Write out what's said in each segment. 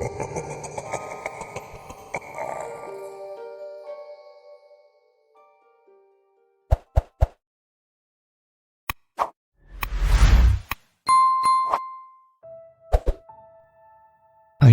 I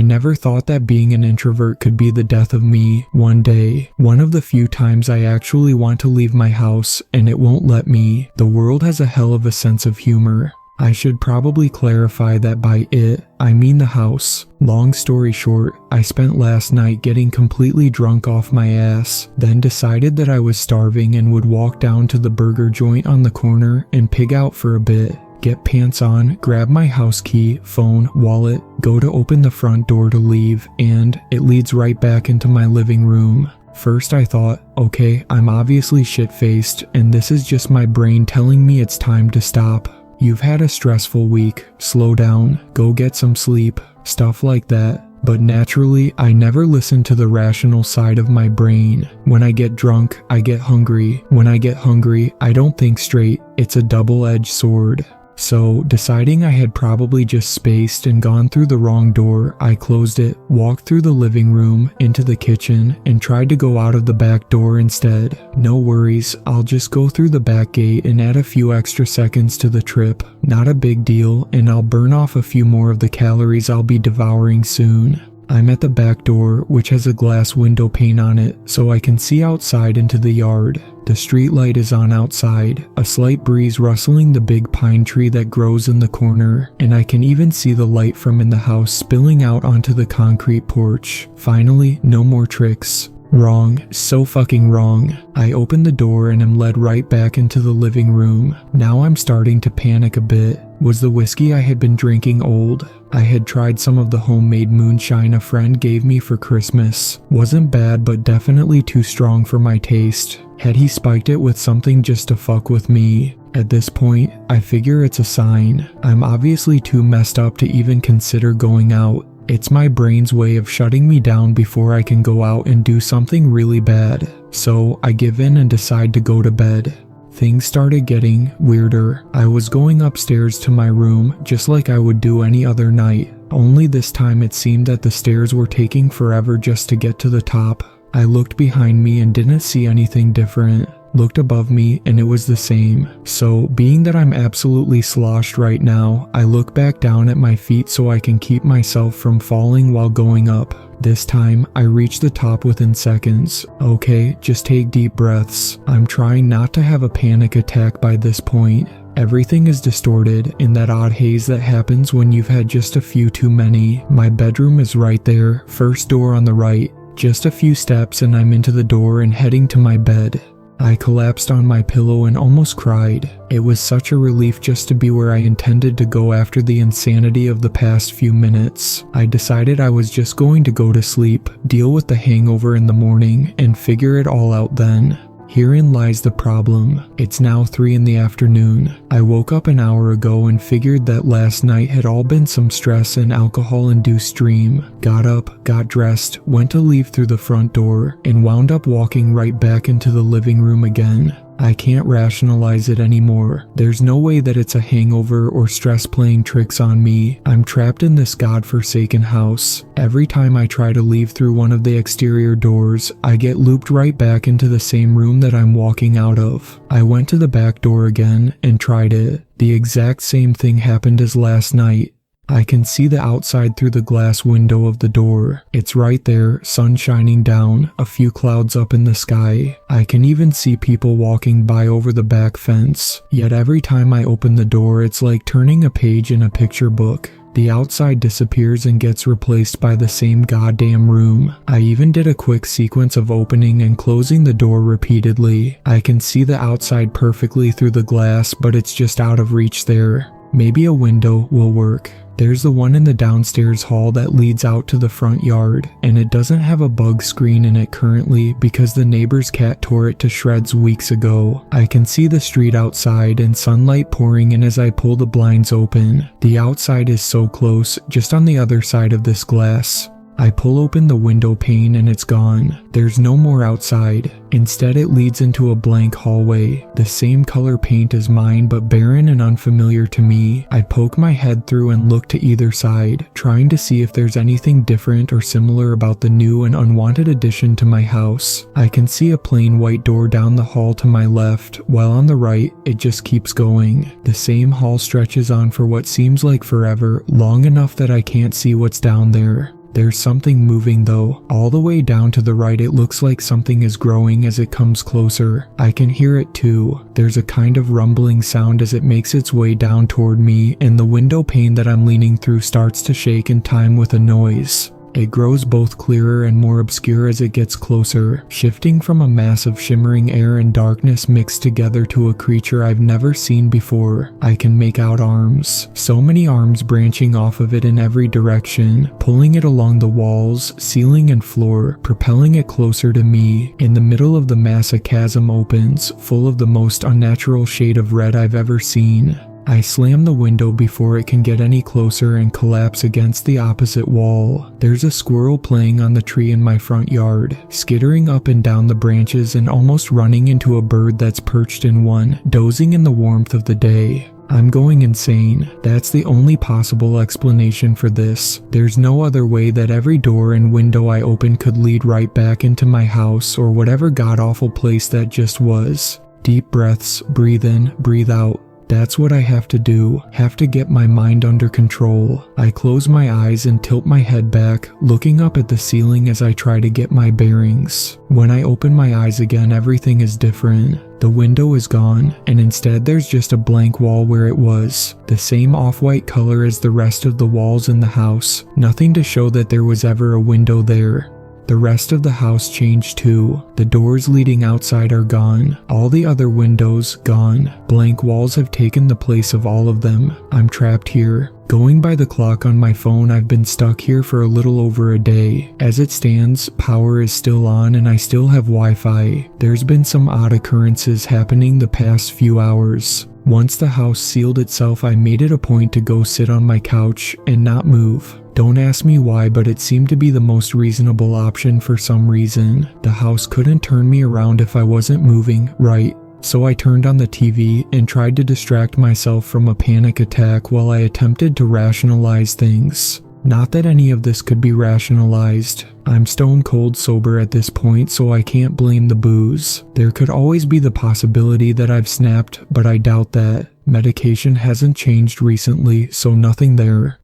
never thought that being an introvert could be the death of me one day. One of the few times I actually want to leave my house and it won't let me. The world has a hell of a sense of humor. I should probably clarify that by it, I mean the house. Long story short, I spent last night getting completely drunk off my ass, then decided that I was starving and would walk down to the burger joint on the corner and pig out for a bit. Get pants on, grab my house key, phone, wallet, go to open the front door to leave, and it leads right back into my living room. First I thought, okay, I'm obviously shit-faced, and this is just my brain telling me it's time to stop. You've had a stressful week, slow down, go get some sleep, stuff like that. But naturally, I never listen to the rational side of my brain. When I get drunk, I get hungry. When I get hungry, I don't think straight. It's a double-edged sword. So, deciding I had probably just spaced and gone through the wrong door, I closed it, walked through the living room, into the kitchen, and tried to go out of the back door instead. No worries, I'll just go through the back gate and add a few extra seconds to the trip. Not a big deal, and I'll burn off a few more of the calories I'll be devouring soon. I'm at the back door, which has a glass window pane on it, so I can see outside into the yard. The street light is on outside, a slight breeze rustling the big pine tree that grows in the corner, and I can even see the light from in the house spilling out onto the concrete porch. Finally, no more tricks. Wrong, so fucking wrong. I open the door and am led right back into the living room. Now I'm starting to panic a bit. Was the whiskey I had been drinking old? I had tried some of the homemade moonshine a friend gave me for Christmas. Wasn't bad, but definitely too strong for my taste. Had he spiked it with something just to fuck with me? At this point, I figure it's a sign. I'm obviously too messed up to even consider going out. It's my brain's way of shutting me down before I can go out and do something really bad. So I give in and decide to go to bed. Things started getting weirder. I was going upstairs to my room just like I would do any other night. Only this time it seemed that the stairs were taking forever just to get to the top. I looked behind me and didn't see anything different. Looked above me and it was the same. So, being that I'm absolutely sloshed right now, I look back down at my feet so I can keep myself from falling while going up. This time, I reach the top within seconds. Okay, just take deep breaths. I'm trying not to have a panic attack by this point. Everything is distorted in that odd haze that happens when you've had just a few too many. My bedroom is right there, first door on the right. Just a few steps and I'm into the door and heading to my bed. I collapsed on my pillow and almost cried. It was such a relief just to be where I intended to go after the insanity of the past few minutes. I decided I was just going to go to sleep, deal with the hangover in the morning, and figure it all out then. Herein lies the problem. It's now 3 in the afternoon. I woke up an hour ago and figured that last night had all been some stress and alcohol-induced dream. Got up, got dressed, went to leave through the front door, and wound up walking right back into the living room again. I can't rationalize it anymore. There's no way that it's a hangover or stress playing tricks on me. I'm trapped in this godforsaken house. Every time I try to leave through one of the exterior doors, I get looped right back into the same room that I'm walking out of. I went to the back door again and tried it. The exact same thing happened as last night. I can see the outside through the glass window of the door. It's right there, sun shining down, a few clouds up in the sky. I can even see people walking by over the back fence. Yet every time I open the door, it's like turning a page in a picture book. The outside disappears and gets replaced by the same goddamn room. I even did a quick sequence of opening and closing the door repeatedly. I can see the outside perfectly through the glass, but it's just out of reach there. Maybe a window will work. There's the one in the downstairs hall that leads out to the front yard, and it doesn't have a bug screen in it currently because the neighbor's cat tore it to shreds weeks ago. I can see the street outside and sunlight pouring in as I pull the blinds open. The outside is so close, just on the other side of this glass. I pull open the window pane and it's gone. There's no more outside. Instead, it leads into a blank hallway, the same color paint as mine but barren and unfamiliar to me. I poke my head through and look to either side, trying to see if there's anything different or similar about the new and unwanted addition to my house. I can see a plain white door down the hall to my left, while on the right, it just keeps going. The same hall stretches on for what seems like forever, long enough that I can't see what's down there. There's something moving though. All the way down to the right it looks like something is growing as it comes closer. I can hear it too. There's a kind of rumbling sound as it makes its way down toward me, and the window pane that I'm leaning through starts to shake in time with a noise. It grows both clearer and more obscure as it gets closer, shifting from a mass of shimmering air and darkness mixed together to a creature I've never seen before. I can make out arms. So many arms branching off of it in every direction, pulling it along the walls, ceiling and floor, propelling it closer to me. In the middle of the mass a chasm opens, full of the most unnatural shade of red I've ever seen. I slam the window before it can get any closer and collapse against the opposite wall. There's a squirrel playing on the tree in my front yard, skittering up and down the branches and almost running into a bird that's perched in one, dozing in the warmth of the day. I'm going insane. That's the only possible explanation for this. There's no other way that every door and window I open could lead right back into my house or whatever god-awful place that just was. Deep breaths, breathe in, breathe out. That's what I have to do, have to get my mind under control. I close my eyes and tilt my head back, looking up at the ceiling as I try to get my bearings. When I open my eyes again, everything is different. The window is gone, and instead there's just a blank wall where it was. The same off-white color as the rest of the walls in the house. Nothing to show that there was ever a window there. The rest of the house changed too. The doors leading outside are gone. All the other windows, gone. Blank walls have taken the place of all of them. I'm trapped here. Going by the clock on my phone, I've been stuck here for a little over a day. As it stands, power is still on and I still have Wi-Fi. There's been some odd occurrences happening the past few hours. Once the house sealed itself, I made it a point to go sit on my couch and not move. Don't ask me why, but it seemed to be the most reasonable option for some reason. The house couldn't turn me around if I wasn't moving, right? So I turned on the TV and tried to distract myself from a panic attack while I attempted to rationalize things. Not that any of this could be rationalized. I'm stone cold sober at this point, so I can't blame the booze. There could always be the possibility that I've snapped, but I doubt that. Medication hasn't changed recently, so nothing there.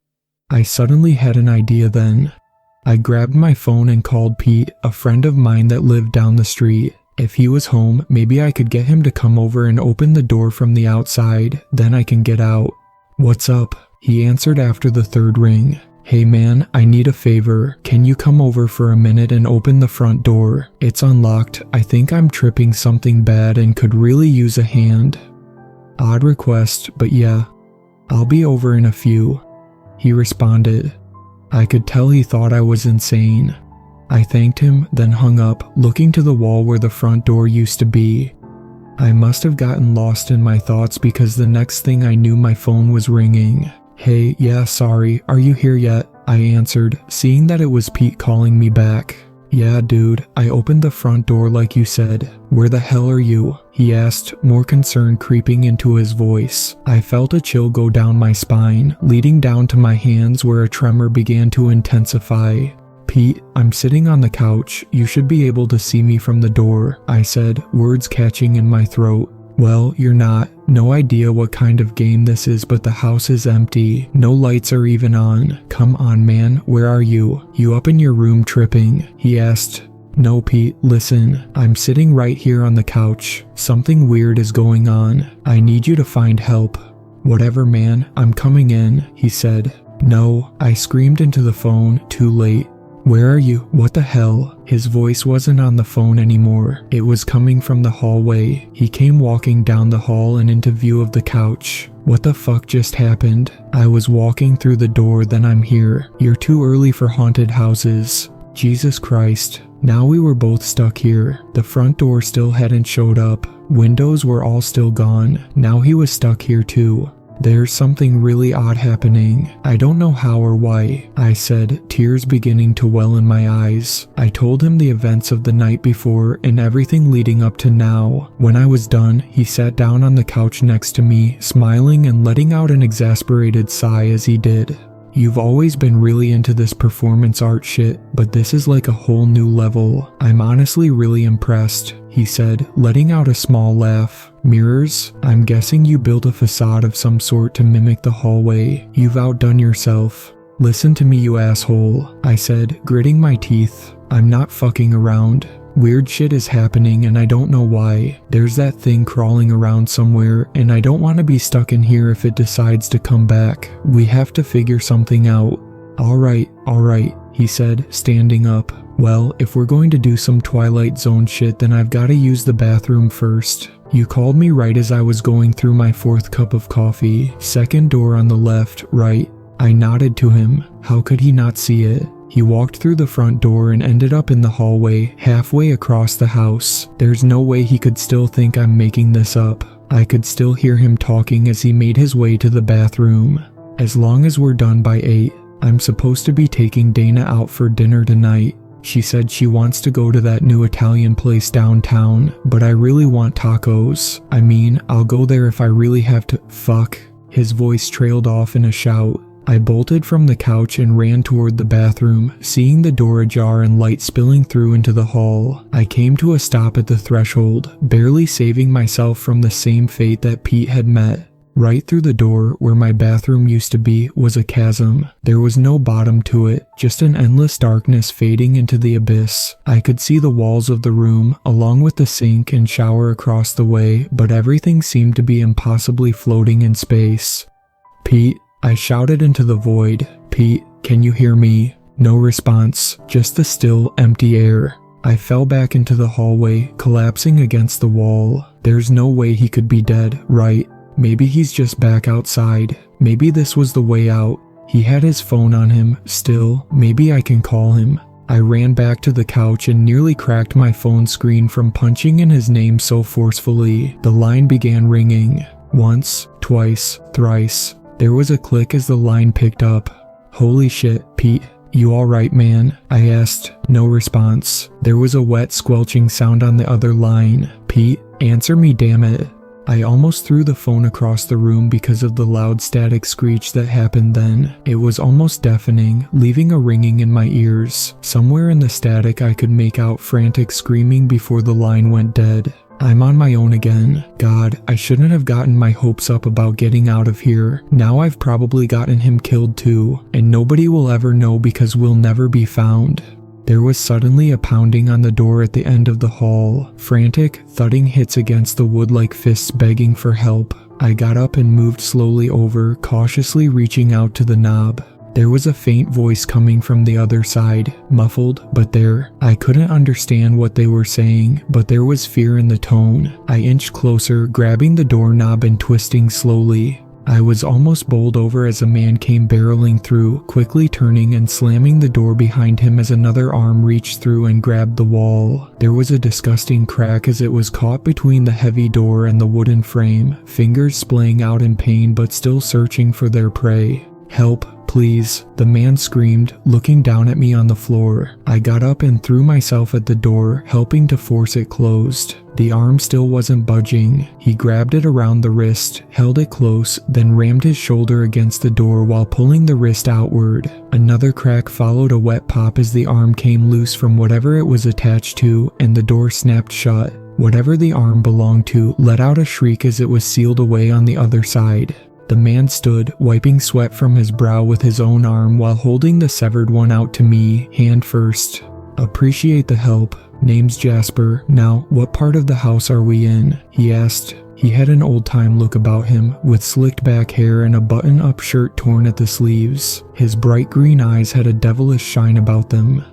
I suddenly had an idea then. I grabbed my phone and called Pete, a friend of mine that lived down the street. If he was home, maybe I could get him to come over and open the door from the outside, then I can get out. "What's up?" he answered after the third ring. "Hey man, I need a favor. Can you come over for a minute and open the front door? It's unlocked. I think I'm tripping something bad and could really use a hand." Odd request, but yeah. "I'll be over in a few," he responded. I could tell he thought I was insane. I thanked him, then hung up, looking to the wall where the front door used to be. I must have gotten lost in my thoughts because the next thing I knew my phone was ringing. "Hey, yeah, sorry, are you here yet?" I answered, seeing that it was Pete calling me back. "Yeah, dude, I opened the front door like you said. Where the hell are you?" he asked, more concern creeping into his voice. I felt a chill go down my spine, leading down to my hands where a tremor began to intensify. "Pete, I'm sitting on the couch. You should be able to see me from the door," I said, words catching in my throat. "Well, you're not. No idea what kind of game this is, but the house is empty. No lights are even on. Come on, man, where are you? You up in your room tripping?" he asked. "No, Pete, listen. I'm sitting right here on the couch. Something weird is going on. I need you to find help." "Whatever, man, I'm coming in," he said. "No," I screamed into the phone, too late. "Where are you? What the hell?" His voice wasn't on the phone anymore. It was coming from the hallway. He came walking down the hall and into view of the couch. "What the fuck just happened?" "I was walking through the door, then I'm here. You're too early for haunted houses." Jesus Christ. Now we were both stuck here. The front door still hadn't showed up. Windows were all still gone. Now he was stuck here too. "There's something really odd happening. I don't know how or why," I said, tears beginning to well in my eyes. I told him the events of the night before and everything leading up to now. When I was done, he sat down on the couch next to me, smiling and letting out an exasperated sigh as he did. "You've always been really into this performance art shit, but this is like a whole new level. I'm honestly really impressed," he said, letting out a small laugh. "Mirrors? I'm guessing you built a facade of some sort to mimic the hallway. You've outdone yourself." "Listen to me, you asshole," I said, gritting my teeth. "I'm not fucking around. Weird shit is happening and I don't know why. There's that thing crawling around somewhere and I don't want to be stuck in here if it decides to come back. We have to figure something out." All right, he said, standing up. "Well, if we're going to do some Twilight Zone shit, then I've got to use the bathroom first. You called me right as I was going through my 4th cup of coffee. Second door on the left, right?" I nodded to him. How could he not see it? He walked through the front door and ended up in the hallway, halfway across the house. There's no way he could still think I'm making this up. I could still hear him talking as he made his way to the bathroom. "As long as we're done by 8, I'm supposed to be taking Dana out for dinner tonight. She said she wants to go to that new Italian place downtown, but I really want tacos. I mean, I'll go there if I really have to." Fuck. His voice trailed off in a shout. I bolted from the couch and ran toward the bathroom, seeing the door ajar and light spilling through into the hall. I came to a stop at the threshold, barely saving myself from the same fate that Pete had met. Right through the door, where my bathroom used to be, was a chasm. There was no bottom to it, just an endless darkness fading into the abyss. I could see the walls of the room, along with the sink and shower across the way, but everything seemed to be impossibly floating in space. "Pete," I shouted into the void. "Pete, can you hear me?" No response, just the still, empty air. I fell back into the hallway, collapsing against the wall. There's no way he could be dead, right? Maybe he's just back outside. Maybe this was the way out. He had his phone on him, still. Maybe I can call him. I ran back to the couch and nearly cracked my phone screen from punching in his name so forcefully. The line began ringing. Once, twice, thrice. There was a click as the line picked up. "Holy shit, Pete. You alright, man?" I asked. No response. There was a wet, squelching sound on the other line. "Pete, answer me, damn it." I almost threw the phone across the room because of the loud static screech that happened then. It was almost deafening, leaving a ringing in my ears. Somewhere in the static I could make out frantic screaming before the line went dead. I'm on my own again. God, I shouldn't have gotten my hopes up about getting out of here. Now I've probably gotten him killed too, and nobody will ever know because we'll never be found. There was suddenly a pounding on the door at the end of the hall. Frantic, thudding hits against the wood like fists begging for help. I got up and moved slowly over, cautiously reaching out to the knob. There was a faint voice coming from the other side, muffled, but there. I couldn't understand what they were saying, but there was fear in the tone. I inched closer, grabbing the doorknob and twisting slowly. I was almost bowled over as a man came barreling through, quickly turning and slamming the door behind him as another arm reached through and grabbed the wall. There was a disgusting crack as it was caught between the heavy door and the wooden frame, fingers splaying out in pain but still searching for their prey. "Help, please," the man screamed, looking down at me on the floor. I got up and threw myself at the door, helping to force it closed. The arm still wasn't budging. He grabbed it around the wrist, held it close, then rammed his shoulder against the door while pulling the wrist outward. Another crack followed a wet pop as the arm came loose from whatever it was attached to, and the door snapped shut. Whatever the arm belonged to let out a shriek as it was sealed away on the other side. The man stood, wiping sweat from his brow with his own arm while holding the severed one out to me, hand first. "Appreciate the help. Name's Jasper. Now, what part of the house are we in?" he asked. He had an old-time look about him, with slicked back hair and a button-up shirt torn at the sleeves. His bright green eyes had a devilish shine about them.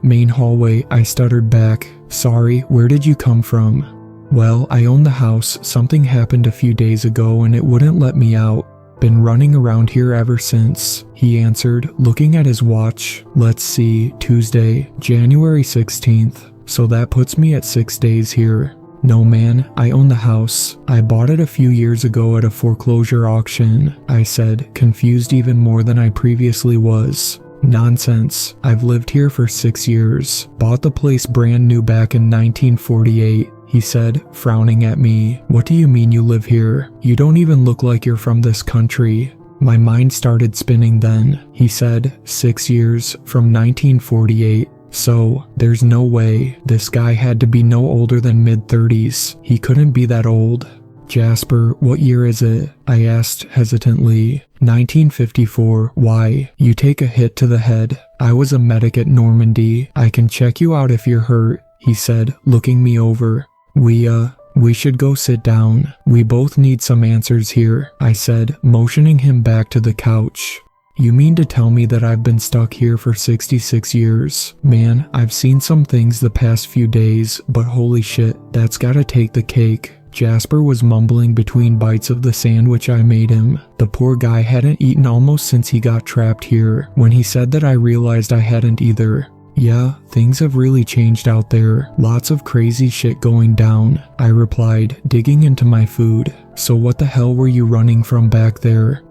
Main hallway," I stuttered back. "Sorry, where did you come from?" "Well, I own the house. Something happened a few days ago and it wouldn't let me out. Been running around here ever since," he answered, looking at his watch. "Let's see, Tuesday, January 16th. So that puts me at 6 days here." "No man, I own the house. I bought it a few years ago at a foreclosure auction," I said, confused even more than I previously was. "Nonsense. I've lived here for 6 years. Bought the place brand new back in 1948. He said, frowning at me. "What do you mean you live here? You don't even look like you're from this country." My mind started spinning then. He said, 6 years, from 1948. So, there's no way. This guy had to be no older than mid-30s. He couldn't be that old. "Jasper, what year is it?" I asked hesitantly. 1954. "Why? You take a hit to the head. I was a medic at Normandy. I can check you out if you're hurt," he said, looking me over. We should go sit down. We both need some answers here," I said, motioning him back to the couch. "You mean to tell me that I've been stuck here for 66 years? Man, I've seen some things the past few days, but holy shit, that's gotta take the cake." Jasper was mumbling between bites of the sandwich I made him. The poor guy hadn't eaten almost since he got trapped here. When he said that, I realized I hadn't either. "Yeah, things have really changed out there. Lots of crazy shit going down," I replied, digging into my food. "So what the hell were you running from back there?"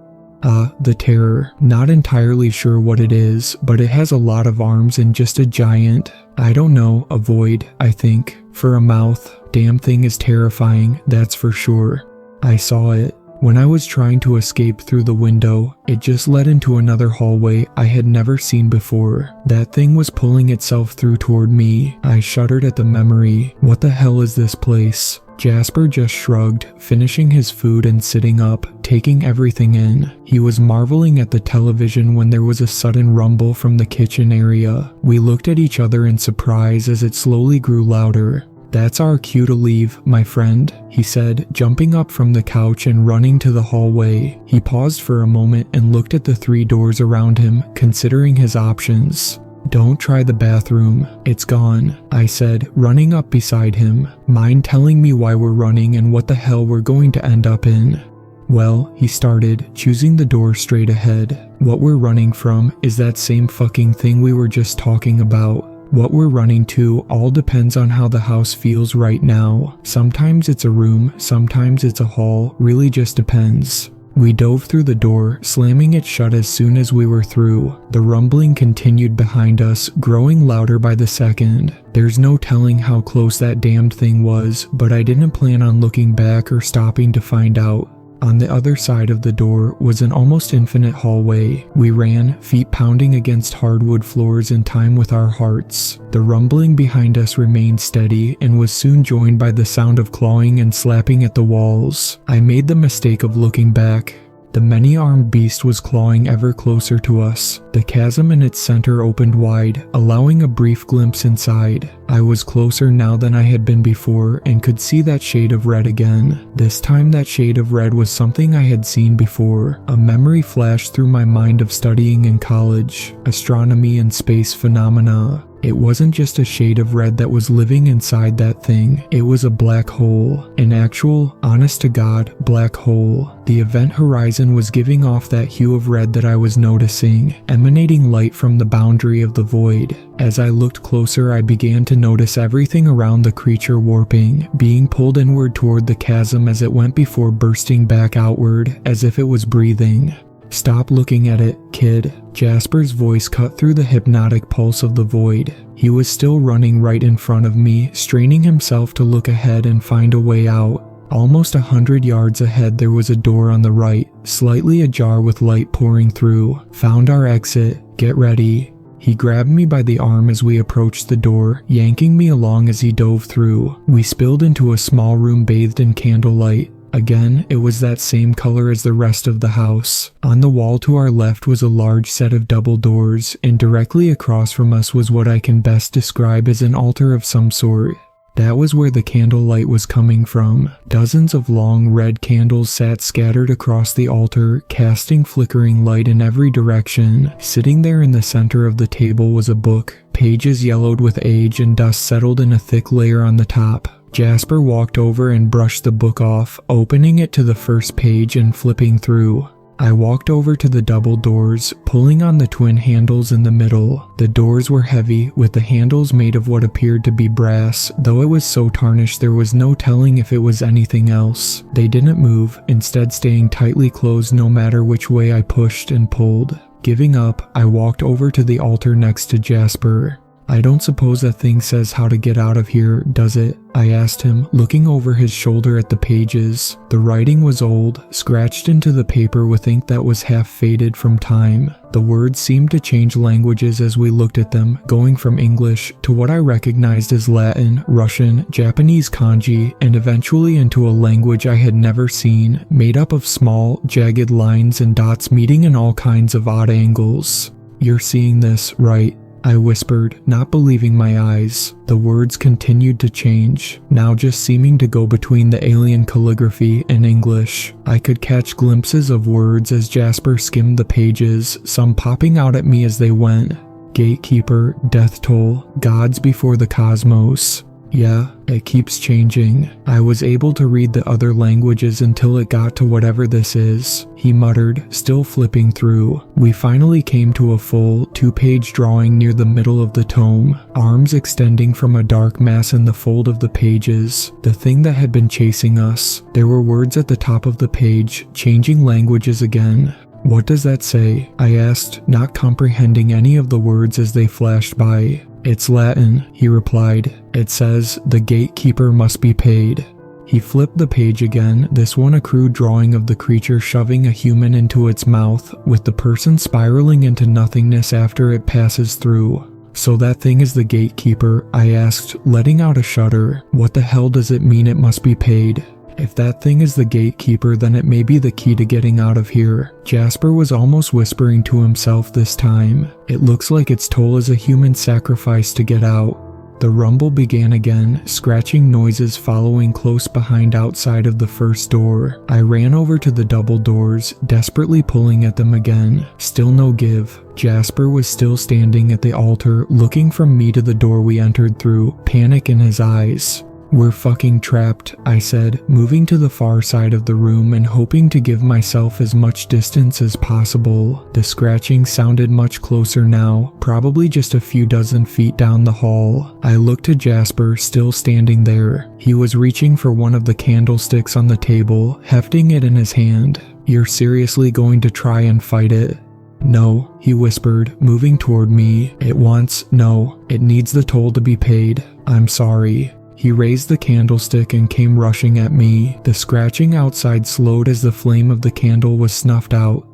The terror. Not entirely sure what it is, but it has a lot of arms and just a giant, I don't know, a void, I think, for a mouth. Damn thing is terrifying, that's for sure. I saw it. When I was trying to escape through the window, it just led into another hallway I had never seen before. That thing was pulling itself through toward me. I shuddered at the memory. What the hell is this place? Jasper just shrugged, finishing his food and sitting up, taking everything in. He was marveling at the television when there was a sudden rumble from the kitchen area. We looked at each other in surprise as it slowly grew louder. "That's our cue to leave, my friend," he said, jumping up from the couch and running to the hallway. He paused for a moment and looked at the 3 doors around him, considering his options. "Don't try the bathroom. It's gone," I said, running up beside him. "Mind telling me why we're running and what the hell we're going to end up in?" "Well," he started, choosing the door straight ahead. "What we're running from is that same fucking thing we were just talking about. What we're running to all depends on how the house feels right now. Sometimes it's a room, sometimes it's a hall, really just depends." We dove through the door, slamming it shut as soon as we were through. The rumbling continued behind us, growing louder by the second. There's no telling how close that damned thing was, but I didn't plan on looking back or stopping to find out. On the other side of the door was an almost infinite hallway. We ran, feet pounding against hardwood floors in time with our hearts. The rumbling behind us remained steady and was soon joined by the sound of clawing and slapping at the walls. I made the mistake of looking back. The many-armed beast was clawing ever closer to us. The chasm in its center opened wide, allowing a brief glimpse inside. I was closer now than I had been before and could see that shade of red again. This time that shade of red was something I had seen before. A memory flashed through my mind of studying in college, astronomy and space phenomena. It wasn't just a shade of red that was living inside that thing. It was a black hole. An actual, honest-to-God, black hole. The event horizon was giving off that hue of red that I was noticing, emanating light from the boundary of the void. As I looked closer, I began to notice everything around the creature warping, being pulled inward toward the chasm as it went before bursting back outward, as if it was breathing. "Stop looking at it, kid." Jasper's voice cut through the hypnotic pulse of the void. He was still running right in front of me, straining himself to look ahead and find a way out. Almost 100 yards ahead there was a door on the right, slightly ajar with light pouring through. "Found our exit. Get ready." He grabbed me by the arm as we approached the door, yanking me along as he dove through. We spilled into a small room bathed in candlelight. Again, it was that same color as the rest of the house. On the wall to our left was a large set of double doors, and directly across from us was what I can best describe as an altar of some sort. That was where the candlelight was coming from. Dozens of long red candles sat scattered across the altar, casting flickering light in every direction. Sitting there in the center of the table was a book. Pages yellowed with age and dust settled in a thick layer on the top. Jasper walked over and brushed the book off, opening it to the first page and flipping through. I walked over to the double doors, pulling on the twin handles in the middle. The doors were heavy, with the handles made of what appeared to be brass, though it was so tarnished there was no telling if it was anything else. They didn't move, instead staying tightly closed no matter which way I pushed and pulled. Giving up, I walked over to the altar next to Jasper. "I don't suppose that thing says how to get out of here, does it?" I asked him, looking over his shoulder at the pages. The writing was old, scratched into the paper with ink that was half faded from time. The words seemed to change languages as we looked at them, going from English to what I recognized as Latin, Russian, Japanese kanji, and eventually into a language I had never seen, made up of small, jagged lines and dots meeting in all kinds of odd angles. "You're seeing this, right?" I whispered, not believing my eyes. The words continued to change, now just seeming to go between the alien calligraphy and English. I could catch glimpses of words as Jasper skimmed the pages, some popping out at me as they went. Gatekeeper, death toll, gods before the cosmos. Yeah, it keeps changing. I was able to read the other languages until it got to whatever this is, he muttered, still flipping through. We finally came to a full, 2-page drawing near the middle of the tome, arms extending from a dark mass in the fold of the pages, the thing that had been chasing us. There were words at the top of the page, changing languages again. "What does that say?" I asked, not comprehending any of the words as they flashed by. "It's Latin," he replied. "It says, the gatekeeper must be paid." He flipped the page again, this one a crude drawing of the creature shoving a human into its mouth, with the person spiraling into nothingness after it passes through. "So that thing is the gatekeeper?" I asked, letting out a shudder. "What the hell does it mean it must be paid?" "If that thing is the gatekeeper, then it may be the key to getting out of here." Jasper was almost whispering to himself this time. "It looks like its toll is a human sacrifice to get out." The rumble began again, scratching noises following close behind outside of the first door. I ran over to the double doors, desperately pulling at them again. Still no give. Jasper was still standing at the altar, looking from me to the door we entered through, panic in his eyes. "We're fucking trapped," I said, moving to the far side of the room and hoping to give myself as much distance as possible. The scratching sounded much closer now, probably just a few dozen feet down the hall. I looked to Jasper, still standing there. He was reaching for one of the candlesticks on the table, hefting it in his hand. "You're seriously going to try and fight it?" "No," he whispered, moving toward me. It needs the toll to be paid. I'm sorry." He raised the candlestick and came rushing at me. The scratching outside slowed as the flame of the candle was snuffed out.